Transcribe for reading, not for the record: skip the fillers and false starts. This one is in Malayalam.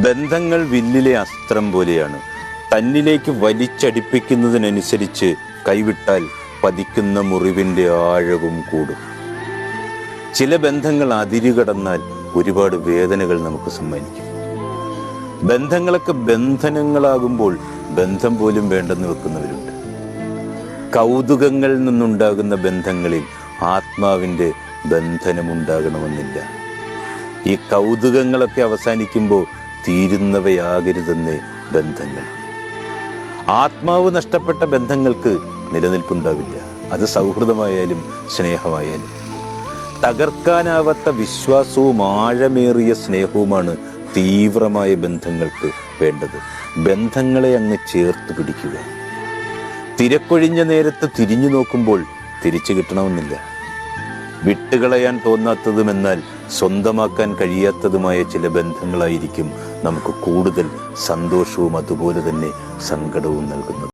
ബന്ധങ്ങൾ വില്ലിലെ അസ്ത്രം പോലെയാണ്. തന്നിലേക്ക് വലിച്ചടിപ്പിക്കുന്നതിനനുസരിച്ച് കൈവിട്ടാൽ പതിക്കുന്ന മുറിവിൻ്റെ ആഴവും കൂടും. ചില ബന്ധങ്ങൾ അതിരുകടന്നാൽ ഒരുപാട് വേദനകൾ നമുക്ക് സമ്മാനിക്കും. ബന്ധങ്ങളൊക്കെ ബന്ധനങ്ങളാകുമ്പോൾ ബന്ധം പോലും വേണ്ടെന്ന് വെക്കുന്നവരുണ്ട്. കൗതുകങ്ങളിൽ നിന്നുണ്ടാകുന്ന ബന്ധങ്ങളിൽ ആത്മാവിൻ്റെ ബന്ധനമുണ്ടാകണമെന്നില്ല. ഈ കൗതുകങ്ങളൊക്കെ അവസാനിക്കുമ്പോൾ തീരുന്നവയാകരുതെന്നേ ബന്ധങ്ങൾ. ആത്മാവ് നഷ്ടപ്പെട്ട ബന്ധങ്ങൾക്ക് നിലനിൽപ്പുണ്ടാവില്ല. അത് സൗഹൃദമായാലും സ്നേഹമായാലും. തകർക്കാനാവാത്ത വിശ്വാസവും ആഴമേറിയ സ്നേഹവുമാണ് തീവ്രമായ ബന്ധങ്ങൾക്ക് വേണ്ടത്. ബന്ധങ്ങളെ അങ്ങ് ചേർത്ത് പിടിക്കുക. തിരക്കൊഴിഞ്ഞ നേരത്ത് തിരിഞ്ഞു നോക്കുമ്പോൾ തിരിച്ചു കിട്ടണമെന്നില്ല. വിട്ടുകളയാൻ തോന്നാത്തതും എന്നാൽ സ്വന്തമാക്കാൻ കഴിയാത്തതുമായ ചില ബന്ധങ്ങളായിരിക്കും നമുക്ക് കൂടുതൽ സന്തോഷവും അതുപോലെ തന്നെ സങ്കടവും നൽകുന്നത്.